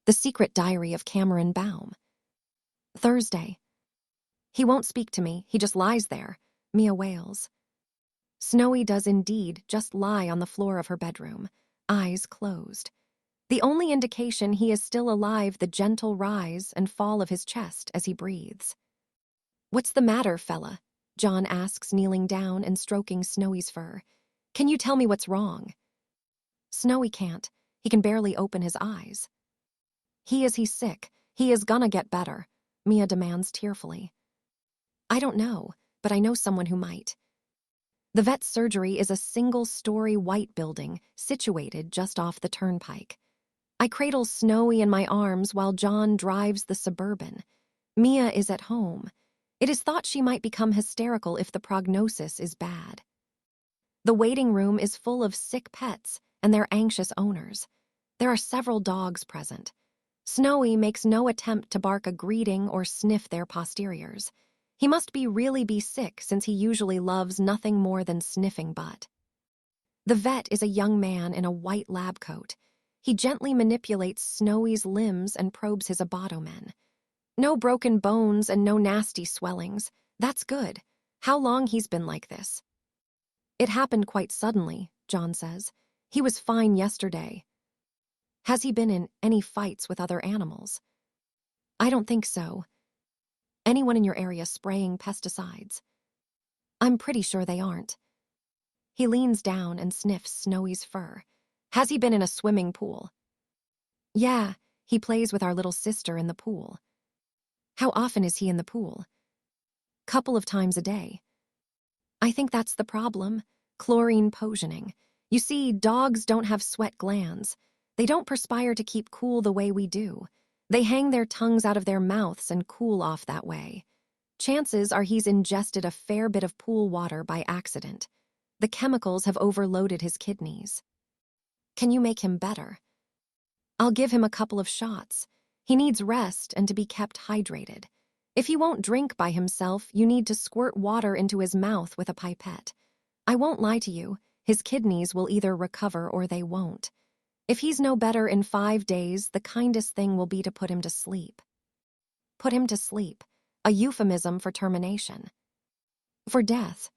The Secret Diary of Cameron Baum. Thursday. He won't speak to me, he just lies there, Mia wails. Snowy does indeed just lie on the floor of her bedroom, eyes closed. The only indication he is still alive, the gentle rise and fall of his chest as he breathes. "What's the matter, fella?" John asks, kneeling down and stroking Snowy's fur. "Can you tell me what's wrong?" Snowy can't. He can barely open his eyes. He's sick. He is gonna get better," Mia demands tearfully. "I don't know, but I know someone who might." The vet's surgery is a single-story white building situated just off the turnpike. I cradle Snowy in my arms while John drives the Suburban. Mia is at home. It is thought she might become hysterical if the prognosis is bad. The waiting room is full of sick pets and their anxious owners. There are several dogs present. Snowy makes no attempt to bark a greeting or sniff their posteriors. He must really be sick since he usually loves nothing more than sniffing butt. The vet is a young man in a white lab coat. He gently manipulates Snowy's limbs and probes his abdomen. No broken bones and no nasty swellings. That's good. How long he's been like this? It happened quite suddenly, John says. He was fine yesterday. Has he been in any fights with other animals? I don't think so. Anyone in your area spraying pesticides? I'm pretty sure they aren't. He leans down and sniffs Snowy's fur. Has he been in a swimming pool? Yeah, he plays with our little sister in the pool. How often is he in the pool? Couple of times a day. I think that's the problem. Chlorine poisoning. You see, dogs don't have sweat glands. They don't perspire to keep cool the way we do. They hang their tongues out of their mouths and cool off that way. Chances are he's ingested a fair bit of pool water by accident. The chemicals have overloaded his kidneys. Can you make him better? I'll give him a couple of shots. He needs rest and to be kept hydrated. If he won't drink by himself, you need to squirt water into his mouth with a pipette. I won't lie to you, his kidneys will either recover or they won't. If he's no better in 5 days, the kindest thing will be to put him to sleep. Put him to sleep, a euphemism for termination. For death.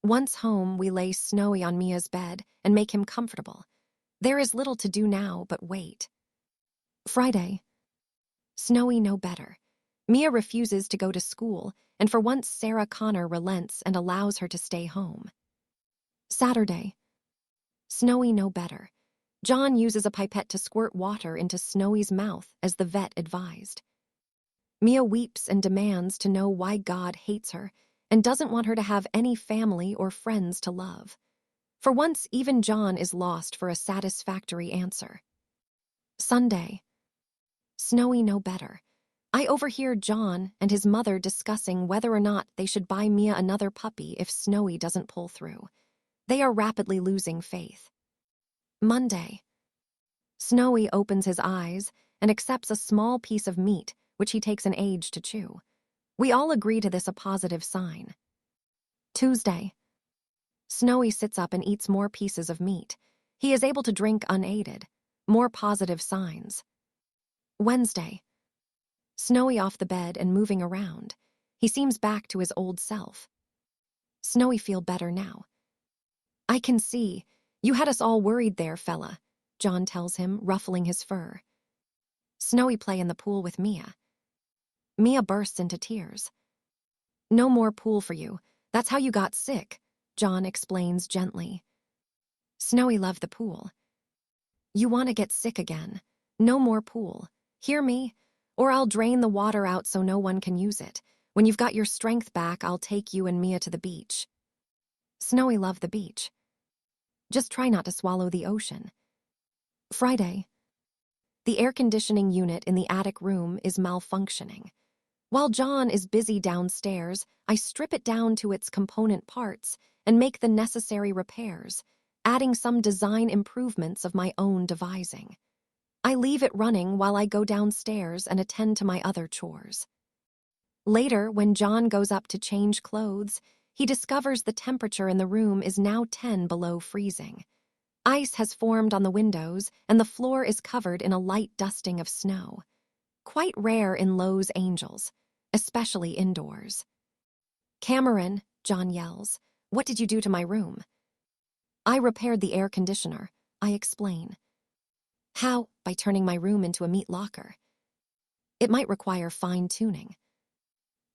Once home, we lay Snowy on Mia's bed and make him comfortable. There is little to do now but wait. Friday. Snowy no better. Mia refuses to go to school, and for once Sarah Connor relents and allows her to stay home. Saturday. Snowy no better. John uses a pipette to squirt water into Snowy's mouth as the vet advised. Mia weeps and demands to know why God hates her and doesn't want her to have any family or friends to love. For once, even John is lost for a satisfactory answer. Sunday. Snowy no better. I overhear John and his mother discussing whether or not they should buy Mia another puppy if Snowy doesn't pull through. They are rapidly losing faith. Monday. Snowy opens his eyes and accepts a small piece of meat, which he takes an age to chew. We all agree to this a positive sign. Tuesday. Snowy sits up and eats more pieces of meat. He is able to drink unaided. More positive signs. Wednesday. Snowy off the bed and moving around. He seems back to his old self. Snowy feel better now. I can see. You had us all worried there, fella, John tells him, ruffling his fur. Snowy play in the pool with Mia. Mia bursts into tears. No more pool for you. That's how you got sick, John explains gently. Snowy loved the pool. You want to get sick again. No more pool. Hear me? Or I'll drain the water out so no one can use it. When you've got your strength back, I'll take you and Mia to the beach. Snowy loved the beach. Just try not to swallow the ocean. Friday. The air conditioning unit in the attic room is malfunctioning. While John is busy downstairs, I strip it down to its component parts and make the necessary repairs, adding some design improvements of my own devising. I leave it running while I go downstairs and attend to my other chores. Later, when John goes up to change clothes, he discovers the temperature in the room is now 10 below freezing. Ice has formed on the windows, and the floor is covered in a light dusting of snow. Quite rare in Lowe's Angels, especially indoors. "Cameron," John yells, "what did you do to my room?" "I repaired the air conditioner," I explain. "How?" "By turning my room into a meat locker." "It might require fine-tuning."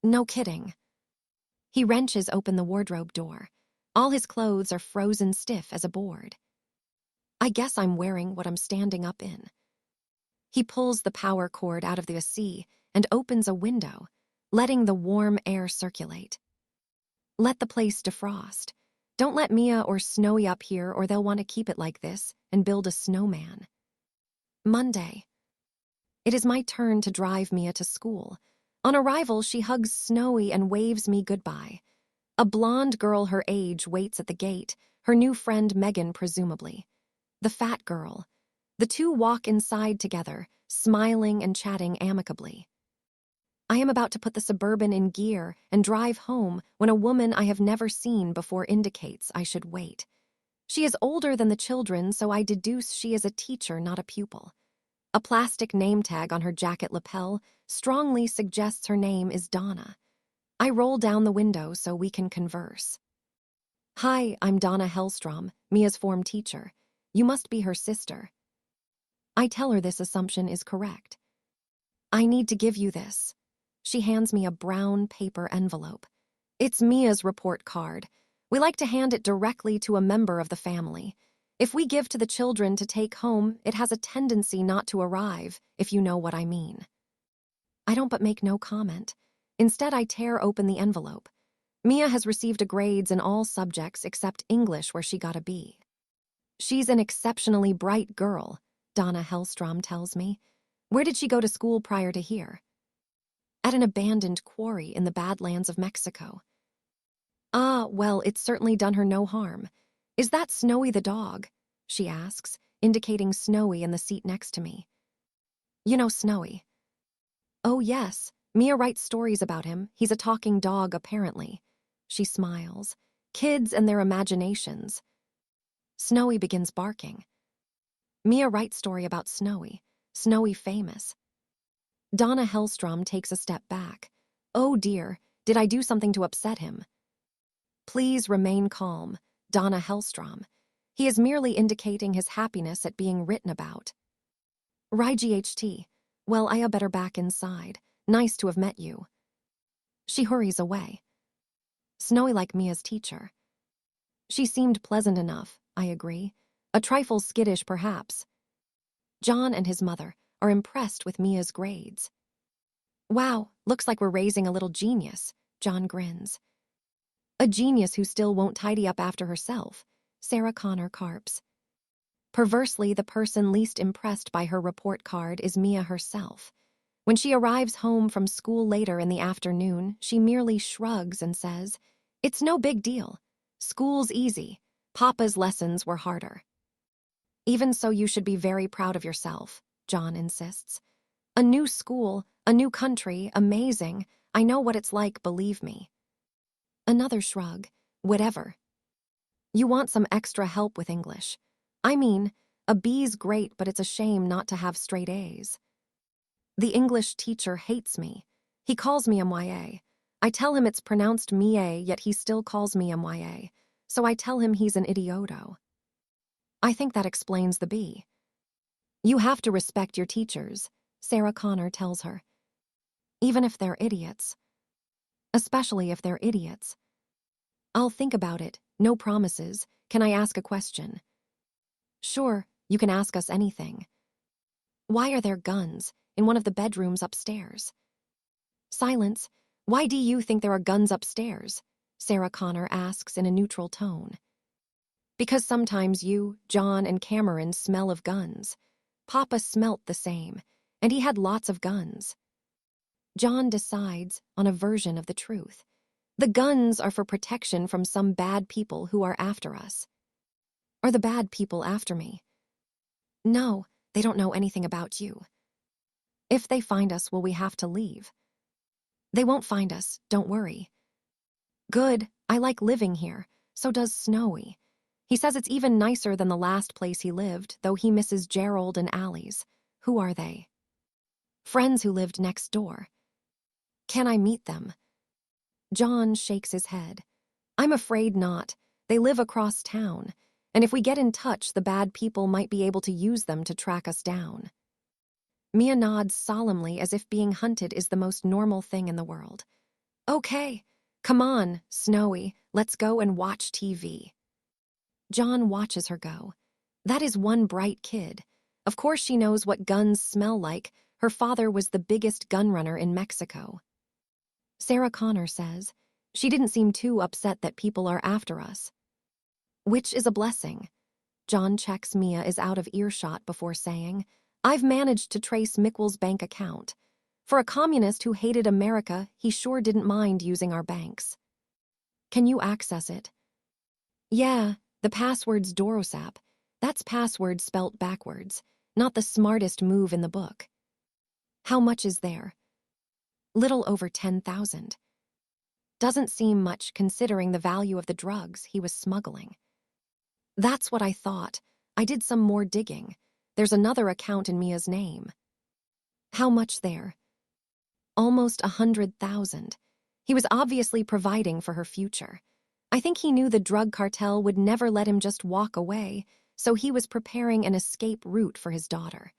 "No kidding." He wrenches open the wardrobe door. All his clothes are frozen stiff as a board. "I guess I'm wearing what I'm standing up in." He pulls the power cord out of the AC and opens a window, letting the warm air circulate. "Let the place defrost. Don't let Mia or Snowy up here or they'll want to keep it like this and build a snowman." Monday. It is my turn to drive Mia to school. On arrival, she hugs Snowy and waves me goodbye. A blonde girl her age waits at the gate, her new friend Megan presumably. The fat girl. The two walk inside together, smiling and chatting amicably. I am about to put the Suburban in gear and drive home when a woman I have never seen before indicates I should wait. She is older than the children, so I deduce she is a teacher, not a pupil. A plastic name tag on her jacket lapel strongly suggests her name is Donna. I roll down the window so we can converse. "Hi, I'm Donna Hellstrom, Mia's form teacher. You must be her sister." I tell her this assumption is correct. "I need to give you this." She hands me a brown paper envelope. It's Mia's report card. We like to hand it directly to a member of the family. If we give to the children to take home, it has a tendency not to arrive, if you know what I mean. I don't but make no comment. Instead, I tear open the envelope. Mia has received a grades in all subjects except English, where she got a B. "She's an exceptionally bright girl," Donna Hellstrom tells me. "Where did she go to school prior to here?" "At an abandoned quarry in the Badlands of Mexico." "Ah, well, it's certainly done her no harm. Is that Snowy the dog?" she asks, indicating Snowy in the seat next to me. "You know Snowy?" "Oh, yes. Mia writes stories about him. He's a talking dog, apparently." She smiles. "Kids and their imaginations." Snowy begins barking. Mia writes story about Snowy. Snowy famous. Donna Hellstrom takes a step back. "Oh dear, did I do something to upset him?" "Please remain calm, Donna Hellstrom. He is merely indicating his happiness at being written about." "RIGHT. Well, I better back inside. Nice to have met you." She hurries away. Snowy like Mia's teacher. She seemed pleasant enough, I agree. A trifle skittish, perhaps. John and his mother are impressed with Mia's grades. "Wow, looks like we're raising a little genius," John grins. "A genius who still won't tidy up after herself," Sarah Connor carps. Perversely, the person least impressed by her report card is Mia herself. When she arrives home from school later in the afternoon, she merely shrugs and says, "It's no big deal. School's easy. Papa's lessons were harder." "Even so, you should be very proud of yourself," John insists. "A new school, a new country, amazing. I know what it's like, believe me." Another shrug. "Whatever. You want some extra help with English. I mean, a B's great, but it's a shame not to have straight A's." "The English teacher hates me. He calls me MYA. I tell him it's pronounced Mie, yet he still calls me MYA. So I tell him he's an idioto." I think that explains the B. "You have to respect your teachers," Sarah Connor tells her. "Even if they're idiots. Especially if they're idiots." "I'll think about it. No promises. Can I ask a question?" "Sure, you can ask us anything." "Why are there guns in one of the bedrooms upstairs?" Silence. "Why do you think there are guns upstairs?" Sarah Connor asks in a neutral tone. "Because sometimes you, John, and Cameron smell of guns. Papa smelt the same, and he had lots of guns." John decides on a version of the truth. "The guns are for protection from some bad people who are after us." "Are the bad people after me?" "No, they don't know anything about you." "If they find us, will we have to leave?" "They won't find us, don't worry." "Good, I like living here, so does Snowy. He says it's even nicer than the last place he lived, though he misses Gerald and Allie's. Who are they? Friends who lived next door. Can I meet them? John shakes his head. I'm afraid not. They live across town, and if we get in touch, the bad people might be able to use them to track us down. Mia nods solemnly as if being hunted is the most normal thing in the world. Okay, come on, Snowy, let's go and watch TV. John watches her go. That is one bright kid. Of course she knows what guns smell like. Her father was the biggest gun runner in Mexico. Sarah Connor says, she didn't seem too upset that people are after us. Which is a blessing. John checks Mia is out of earshot before saying, I've managed to trace Mickel's bank account. For a communist who hated America, he sure didn't mind using our banks. Can you access it? Yeah, the password's Dorosap. That's password spelt backwards, not the smartest move in the book. How much is there? Little over 10,000. Doesn't seem much considering the value of the drugs he was smuggling. That's what I thought. I did some more digging. There's another account in Mia's name. How much there? Almost 100,000. He was obviously providing for her future. I think he knew the drug cartel would never let him just walk away, so he was preparing an escape route for his daughter.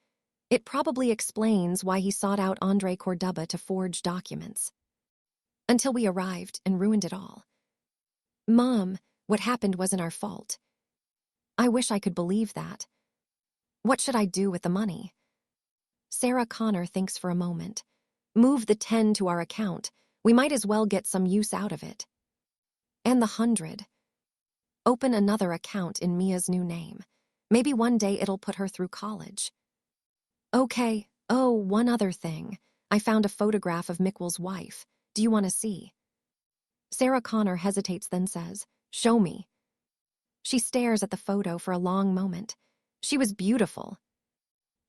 It probably explains why he sought out Andre Cordoba to forge documents. Until we arrived and ruined it all. Mom, what happened wasn't our fault. I wish I could believe that. What should I do with the money? Sarah Connor thinks for a moment. Move the 10 to our account. We might as well get some use out of it. And the 100. Open another account in Mia's new name. Maybe one day it'll put her through college. Okay, oh, one other thing. I found a photograph of Mickel's wife. Do you want to see? Sarah Connor hesitates, then says, Show me. She stares at the photo for a long moment. She was beautiful.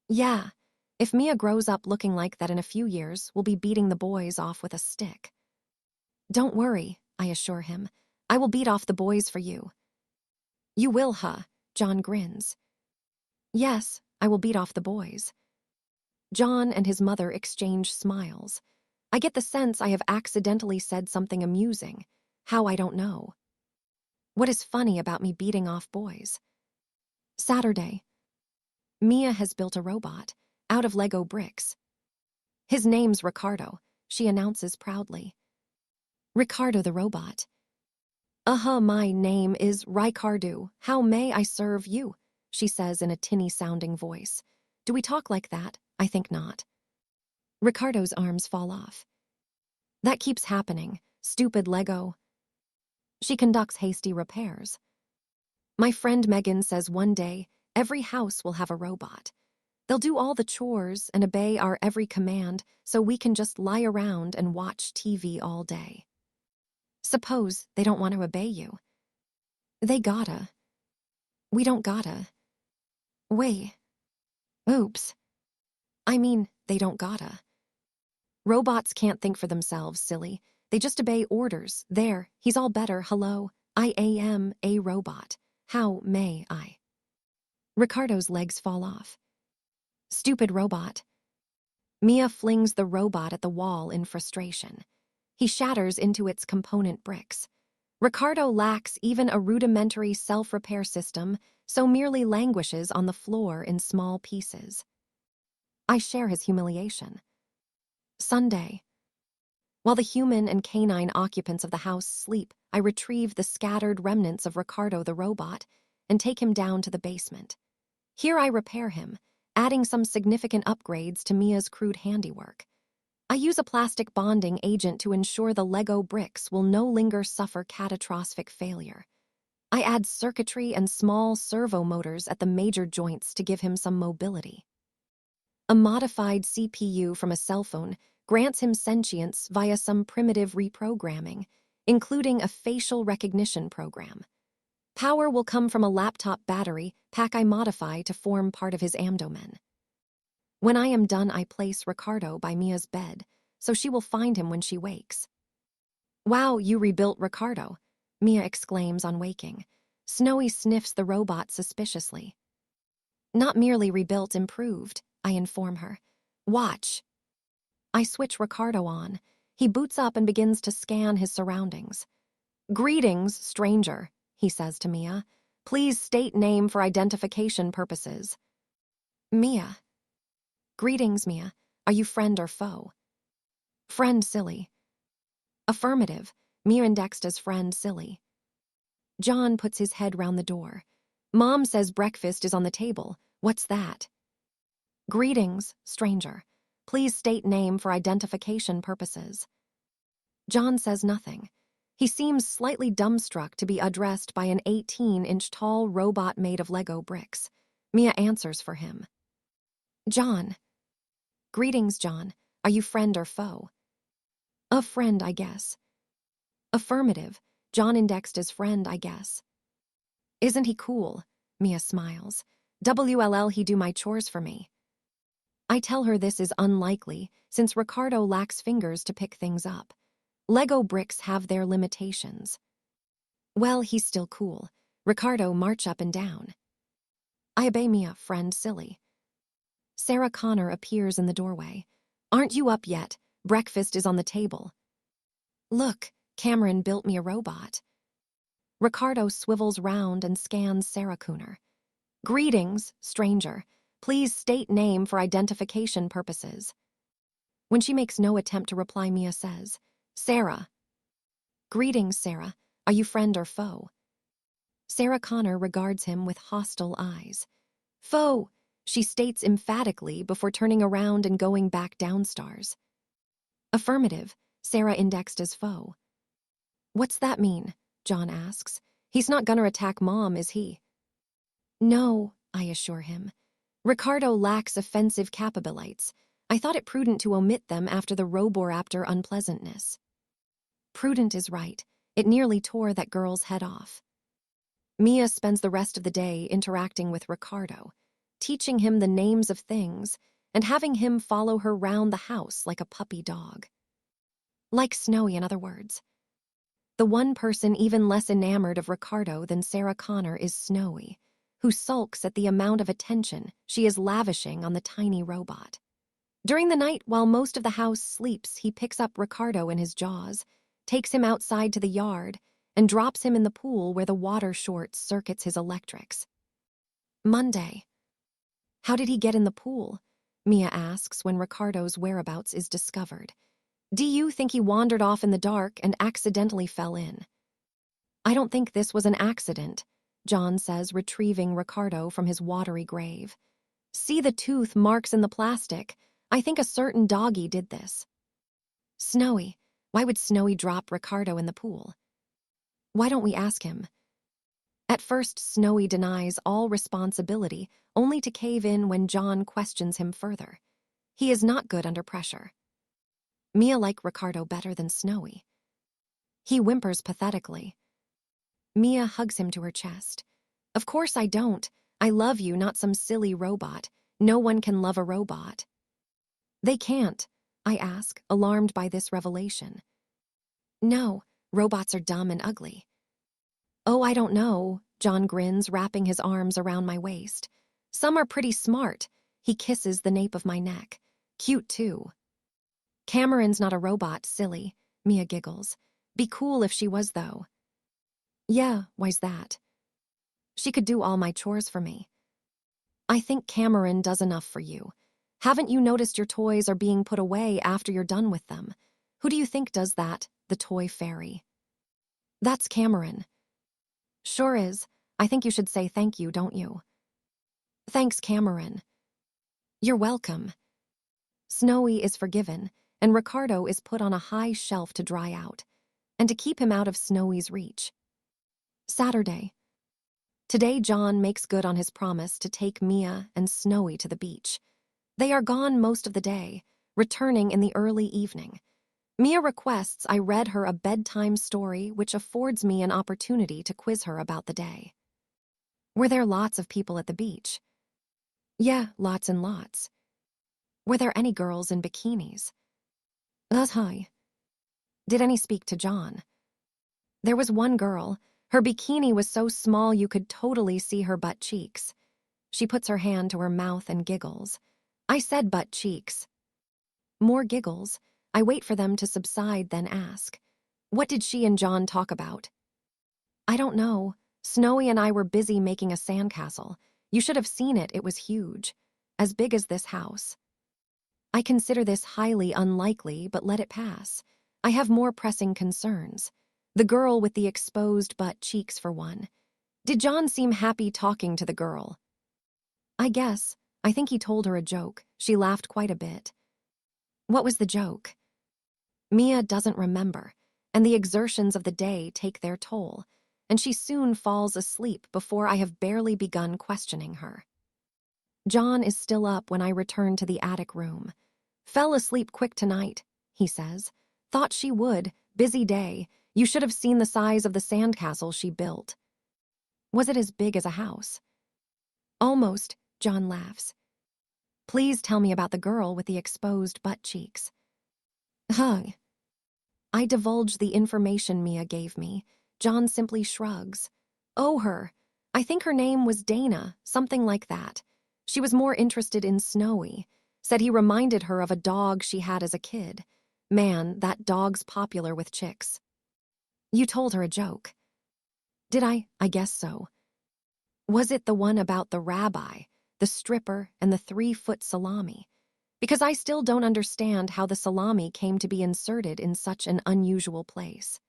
Yeah, if Mia grows up looking like that in a few years, we'll be beating the boys off with a stick. Don't worry, I assure him. I will beat off the boys for you. You will, huh? John grins. Yes, I will beat off the boys. John and his mother exchange smiles. I get the sense I have accidentally said something amusing. How, I don't know. What is funny about me beating off boys? Saturday. Mia has built a robot, out of Lego bricks. His name's Ricardo, she announces proudly. Ricardo the robot. My name is Ricardo. How may I serve you? She says in a tinny-sounding voice. Do we talk like that? I think not. Ricardo's arms fall off. That keeps happening. Stupid Lego. She conducts hasty repairs. My friend Megan says one day, every house will have a robot. They'll do all the chores and obey our every command so we can just lie around and watch TV all day. Suppose they don't want to obey you. They gotta. We don't gotta. Wait. Oops. I mean, they don't gotta. Robots can't think for themselves, silly. They just obey orders. There, he's all better, hello. I am a robot. How may I? Ricardo's legs fall off. Stupid robot. Mia flings the robot at the wall in frustration. He shatters into its component bricks. Ricardo lacks even a rudimentary self-repair system, so merely languishes on the floor in small pieces. I share his humiliation. Sunday. While the human and canine occupants of the house sleep, I retrieve the scattered remnants of Ricardo the robot and take him down to the basement. Here I repair him, adding some significant upgrades to Mia's crude handiwork. I use a plastic bonding agent to ensure the Lego bricks will no longer suffer catastrophic failure. I add circuitry and small servo motors at the major joints to give him some mobility. A modified CPU from a cell phone grants him sentience via some primitive reprogramming, including a facial recognition program. Power will come from a laptop battery pack I modify to form part of his abdomen. When I am done, I place Ricardo by Mia's bed, so she will find him when she wakes. Wow, you rebuilt Ricardo, Mia exclaims on waking. Snowy sniffs the robot suspiciously. Not merely rebuilt, improved, I inform her. Watch. I switch Ricardo on. He boots up and begins to scan his surroundings. Greetings, stranger, he says to Mia. Please state name for identification purposes. Mia. Greetings, Mia. Are you friend or foe? Friend, silly. Affirmative. Mia indexed as friend, silly. John puts his head round the door. Mom says breakfast is on the table. What's that? Greetings, stranger. Please state name for identification purposes. John says nothing. He seems slightly dumbstruck to be addressed by an 18-inch tall robot made of Lego bricks. Mia answers for him. John. Greetings, John. Are you friend or foe? A friend, I guess. Affirmative. John indexed as friend, I guess. Isn't he cool? Mia smiles. WLL, he do my chores for me. I tell her this is unlikely, since Ricardo lacks fingers to pick things up. Lego bricks have their limitations. Well, he's still cool. Ricardo march up and down. I obey Mia, friend, silly. Sarah Connor appears in the doorway. Aren't you up yet? Breakfast is on the table. Look, Cameron built me a robot. Ricardo swivels round and scans Sarah Cooner. Greetings, stranger. Please state name for identification purposes. When she makes no attempt to reply, Mia says, Sarah. Greetings, Sarah. Are you friend or foe? Sarah Connor regards him with hostile eyes. Foe, she states emphatically before turning around and going back downstairs. Affirmative, Sarah indexed as foe. What's that mean? John asks. He's not gonna attack Mom, is he? No, I assure him. Ricardo lacks offensive capabilities. I thought it prudent to omit them after the Roboraptor unpleasantness. Prudent is right. It nearly tore that girl's head off. Mia spends the rest of the day interacting with Ricardo, teaching him the names of things and having him follow her round the house like a puppy dog. Like Snowy, in other words. The one person even less enamored of Ricardo than Sarah Connor is Snowy, who sulks at the amount of attention she is lavishing on the tiny robot. During the night, while most of the house sleeps, he picks up Ricardo in his jaws, takes him outside to the yard, and drops him in the pool where the water short circuits his electrics. Monday. How did he get in the pool? Mia asks when Ricardo's whereabouts is discovered. Do you think he wandered off in the dark and accidentally fell in? I don't think this was an accident, John says, retrieving Ricardo from his watery grave. See the tooth marks in the plastic. I think a certain doggy did this. Snowy. Why would Snowy drop Ricardo in the pool? Why don't we ask him? At first, Snowy denies all responsibility, only to cave in when John questions him further. He is not good under pressure. Mia likes Ricardo better than Snowy. He whimpers pathetically. Mia hugs him to her chest. Of course I don't. I love you, not some silly robot. No one can love a robot. They can't, I ask, alarmed by this revelation. No, robots are dumb and ugly. Oh, I don't know, John grins, wrapping his arms around my waist. Some are pretty smart. He kisses the nape of my neck. Cute, too. Cameron's not a robot, silly, Mia giggles. Be cool if she was, though. Yeah, why's that? She could do all my chores for me. I think Cameron does enough for you. Haven't you noticed your toys are being put away after you're done with them? Who do you think does that? The toy fairy. That's Cameron. Sure is. I think you should say thank you, don't you? Thanks, Cameron. You're welcome. Snowy is forgiven, and Ricardo is put on a high shelf to dry out, and to keep him out of Snowy's reach. Saturday. Today, John makes good on his promise to take Mia and Snowy to the beach. They are gone most of the day, returning in the early evening. Mia requests I read her a bedtime story, which affords me an opportunity to quiz her about the day. Were there lots of people at the beach? Yeah, lots and lots. Were there any girls in bikinis? Hi. Did any speak to John? There was one girl. Her bikini was so small you could totally see her butt cheeks. She puts her hand to her mouth and giggles. I said butt cheeks. More giggles. I wait for them to subside, then ask, "What did she and John talk about?" "I don't know. Snowy and I were busy making a sandcastle. You should have seen it, it was huge. As big as this house." I consider this highly unlikely, but let it pass. I have more pressing concerns. The girl with the exposed butt cheeks, for one. Did John seem happy talking to the girl? I guess. I think he told her a joke. She laughed quite a bit. What was the joke? Mia doesn't remember, and the exertions of the day take their toll, and she soon falls asleep before I have barely begun questioning her. John is still up when I return to the attic room. "Fell asleep quick tonight," he says. "Thought she would. Busy day. You should have seen the size of the sandcastle she built." Was it as big as a house? Almost, John laughs. Please tell me about the girl with the exposed butt cheeks. Ugh. I divulge the information Mia gave me. John simply shrugs. Oh, her. I think her name was Dana, something like that. She was more interested in Snowy. Said he reminded her of a dog she had as a kid. Man, that dog's popular with chicks. You told her a joke. Did I? I guess so. Was it the one about the rabbi, the stripper, and the 3-foot salami? Because I still don't understand how the salami came to be inserted in such an unusual place.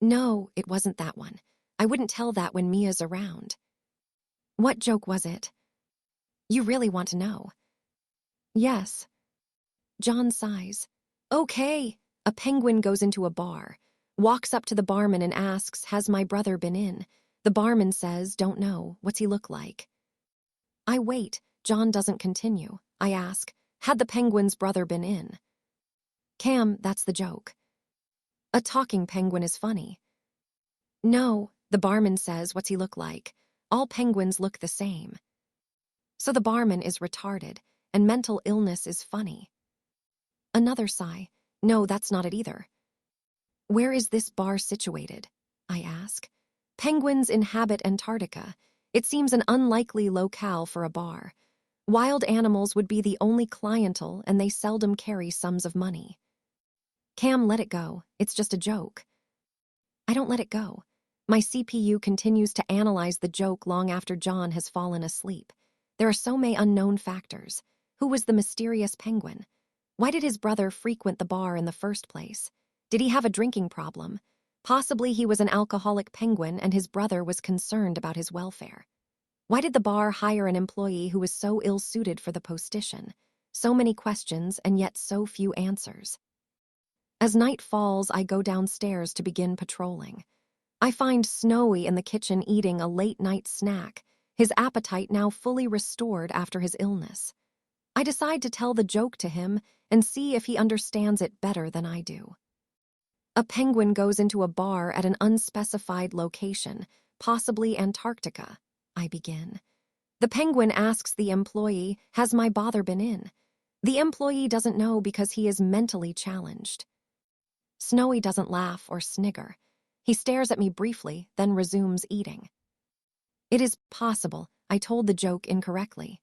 No, it wasn't that one. I wouldn't tell that when Mia's around. What joke was it? You really want to know? Yes. John sighs. Okay. A penguin goes into a bar, walks up to the barman and asks, "Has my brother been in?" The barman says, "Don't know. What's he look like?" I wait. John doesn't continue. I ask, "Had the penguin's brother been in?" Cam, that's the joke. A talking penguin is funny. No, the barman says, "What's he look like?" All penguins look the same. So the barman is retarded, and mental illness is funny. Another sigh. No, that's not it either. Where is this bar situated? I ask. Penguins inhabit Antarctica. It seems an unlikely locale for a bar. Wild animals would be the only clientele, and they seldom carry sums of money. Cam, let it go. It's just a joke. I don't let it go. My CPU continues to analyze the joke long after John has fallen asleep. There are so many unknown factors. Who was the mysterious penguin? Why did his brother frequent the bar in the first place? Did he have a drinking problem? Possibly he was an alcoholic penguin and his brother was concerned about his welfare. Why did the bar hire an employee who was so ill-suited for the position? So many questions and yet so few answers. As night falls, I go downstairs to begin patrolling. I find Snowy in the kitchen eating a late-night snack, his appetite now fully restored after his illness. I decide to tell the joke to him and see if he understands it better than I do. A penguin goes into a bar at an unspecified location, possibly Antarctica, I begin. The penguin asks the employee, "Has my bother been in?" The employee doesn't know because he is mentally challenged. Snowy doesn't laugh or snigger. He stares at me briefly, then resumes eating. It is possible I told the joke incorrectly.